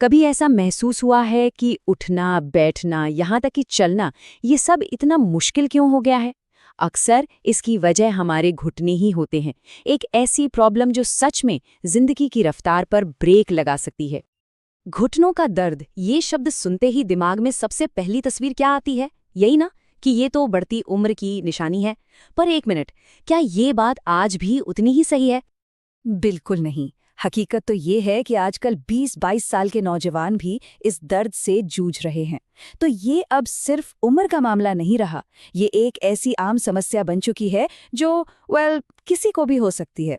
कभी ऐसा महसूस हुआ है कि उठना, बैठना, यहाँ तक कि चलना, ये सब इतना मुश्किल क्यों हो गया है? अक्सर इसकी वजह हमारे घुटने ही होते हैं, एक ऐसी प्रॉब्लम जो सच में जिंदगी की रफ्तार पर ब्रेक लगा सकती है। घुटनों का दर्द, ये शब्द सुनते ही दिमाग में सबसे पहली तस्वीर क्या आती है? यही ना कि ये तो बढ़ती उम्र की निशानी है। पर एक मिनट, क्या ये बात आज भी उतनी ही सही है? बिल्कुल नहीं। हकीकत तो ये है कि आजकल 20-22 साल के नौजवान भी इस दर्द से जूझ रहे हैं। तो ये अब सिर्फ उम्र का मामला नहीं रहा, ये एक ऐसी आम समस्या बन चुकी है जो किसी को भी हो सकती है।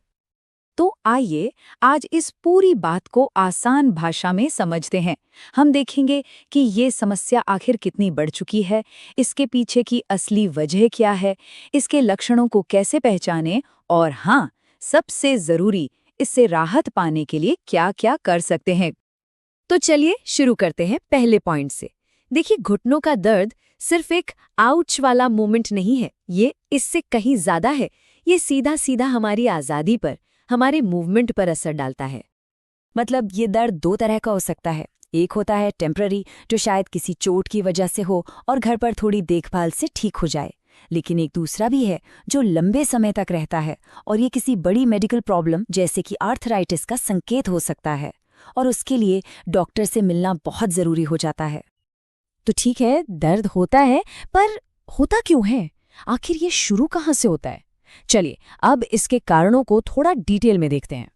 तो आइए आज इस पूरी बात को आसान भाषा में समझते हैं। हम देखेंगे कि ये समस्या आखिर कितनी बढ़ चुकी है, इसके पीछे की असली वजह क्या है, इसके लक्षणों को कैसे पहचानें और हाँ, सबसे ज़रूरी, इससे राहत पाने के लिए क्या-क्या कर सकते हैं। तो चलिए शुरू करते हैं पहले पॉइंट से। देखिए, घुटनों का दर्द सिर्फ एक आउच वाला मोमेंट नहीं है, ये इससे कहीं ज़्यादा है। ये सीधा सीधा हमारी आज़ादी पर, हमारे मूवमेंट पर असर डालता है। मतलब ये दर्द दो तरह का हो सकता है। एक होता है टेम्पररी, जो शायद किसी चोट की वजह से हो और घर पर थोड़ी देखभाल से ठीक हो जाए। लेकिन एक दूसरा भी है जो लंबे समय तक रहता है और ये किसी बड़ी मेडिकल प्रॉब्लम जैसे कि आर्थराइटिस का संकेत हो सकता है और उसके लिए डॉक्टर से मिलना बहुत ज़रूरी हो जाता है। तो ठीक है, दर्द होता है, पर होता क्यों है? आखिर ये शुरू कहाँ से होता है? चलिए अब इसके कारणों को थोड़ा डिटेल में देखते हैं।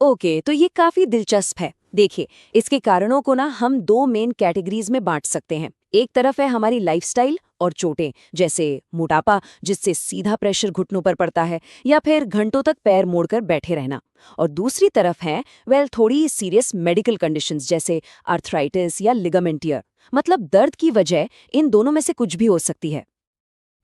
ओके, तो ये काफी दिलचस्प है। देखिए, इसके कारणों को ना हम दो मेन कैटेगरीज में बांट सकते हैं। एक तरफ है हमारी लाइफस्टाइल और चोटें, जैसे मोटापा जिससे सीधा प्रेशर घुटनों पर पड़ता है, या फिर घंटों तक पैर मोड़कर बैठे रहना। और दूसरी तरफ है थोड़ी सीरियस मेडिकल कंडीशंस जैसे आर्थराइटिस या लिगामेंट टियर। मतलब दर्द की वजह इन दोनों में से कुछ भी हो सकती है।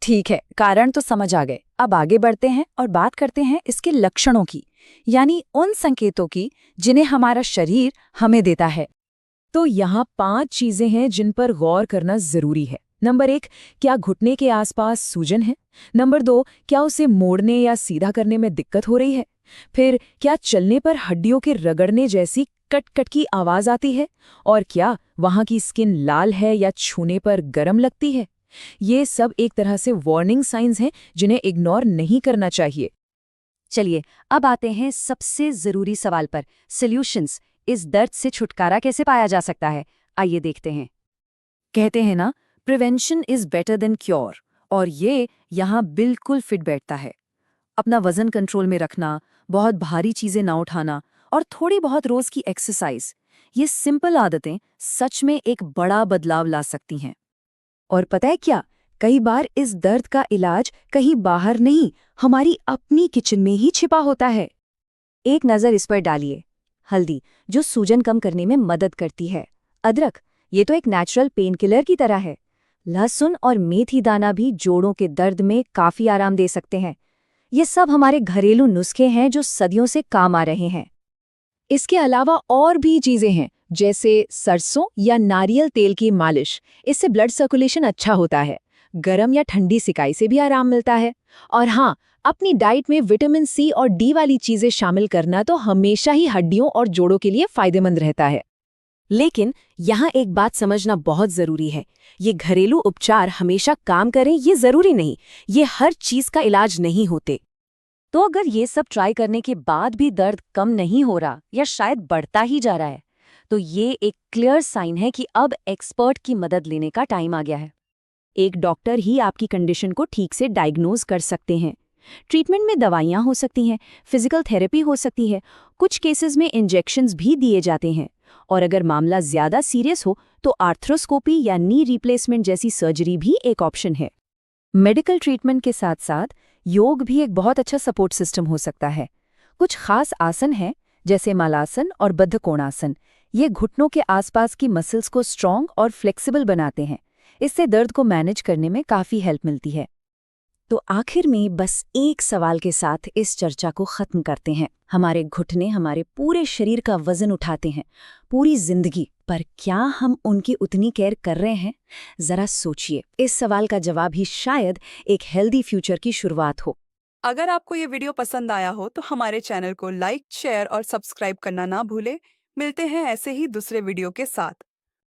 ठीक है, कारण तो समझ आ गए। अब आगे बढ़ते हैं और बात करते हैं इसके लक्षणों की, यानी उन संकेतों की जिन्हें हमारा शरीर हमें देता है। तो यहाँ 5 चीजें हैं जिन पर गौर करना जरूरी है। नंबर 1, क्या घुटने के आसपास सूजन है? नंबर 2, क्या उसे मोड़ने या सीधा करने में दिक्कत हो रही है? फिर क्या चलने पर हड्डियों के रगड़ने जैसी कट कट की आवाज आती है? और क्या वहां की स्किन लाल है या छूने पर गर्म लगती है? ये सब एक तरह से वार्निंग साइंस हैं जिन्हें इग्नोर नहीं करना चाहिए। चलिए अब आते हैं सबसे जरूरी सवाल पर, सॉल्यूशंस। इस दर्द से छुटकारा कैसे पाया जा सकता है? आइए देखते हैं। कहते हैं ना, prevention is better than cure, और ये यहाँ बिल्कुल फिट बैठता है। अपना वजन कंट्रोल में रखना, बहुत भारी चीजें ना उठाना और थोड़ी बहुत रोज की एक्सरसाइज, ये सिंपल आदतें सच में एक बड़ा बदलाव ला सकती हैं। और पता है क्या, कई बार इस दर्द का इलाज कहीं बाहर नहीं, हमारी अपनी किचन में ही छिपा होता है। एक नज़र इस पर डालिए। हल्दी, जो सूजन कम करने में मदद करती है। अदरक, ये तो एक नेचुरल पेन किलर की तरह है। लहसुन और मेथी दाना भी जोड़ों के दर्द में काफी आराम दे सकते हैं। ये सब हमारे घरेलू नुस्खे हैं जो सदियों से काम आ रहे हैं। इसके अलावा और भी चीजें हैं, जैसे सरसों या नारियल तेल की मालिश। इससे ब्लड सर्कुलेशन अच्छा होता है। गर्म या ठंडी सिकाई से भी आराम मिलता है। और हाँ, अपनी डाइट में विटामिन सी और डी वाली चीजें शामिल करना तो हमेशा ही हड्डियों और जोड़ों के लिए फायदेमंद रहता है। लेकिन यहाँ एक बात समझना बहुत जरूरी है, ये घरेलू उपचार हमेशा काम करें ये जरूरी नहीं, ये हर चीज का इलाज नहीं होते। तो अगर ये सब ट्राई करने के बाद भी दर्द कम नहीं हो रहा या शायद बढ़ता ही जा रहा है, तो ये एक क्लियर साइन है कि अब एक्सपर्ट की मदद लेने का टाइम आ गया है। एक डॉक्टर ही आपकी कंडीशन को ठीक से डायग्नोज कर सकते हैं। ट्रीटमेंट में दवाइयाँ हो सकती हैं, फिजिकल थेरेपी हो सकती है, कुछ केसेस में इंजेक्शंस भी दिए जाते हैं। और अगर मामला ज़्यादा सीरियस हो तो आर्थ्रोस्कोपी या नी रिप्लेसमेंट जैसी सर्जरी भी एक ऑप्शन है। मेडिकल ट्रीटमेंट के साथ साथ योग भी एक बहुत अच्छा सपोर्ट सिस्टम हो सकता है। कुछ खास आसन हैं, जैसे मालासन और बद्धकोणासन। ये घुटनों के आसपास की मसल्स को स्ट्रॉन्ग और फ्लेक्सिबल बनाते हैं। इससे दर्द को मैनेज करने में काफ़ी हेल्प मिलती है। तो आखिर में बस एक सवाल के साथ इस चर्चा को खत्म करते हैं। हमारे घुटने हमारे पूरे शरीर का वजन उठाते हैं, पूरी जिंदगी, पर क्या हम उनकी उतनी केयर कर रहे हैं? जरा सोचिए। इस सवाल का जवाब ही शायद एक हेल्दी फ्यूचर की शुरुआत हो। अगर आपको ये वीडियो पसंद आया हो तो हमारे चैनल को लाइक, शेयर और सब्सक्राइब करना ना भूलें। मिलते हैं ऐसे ही दूसरे वीडियो के साथ।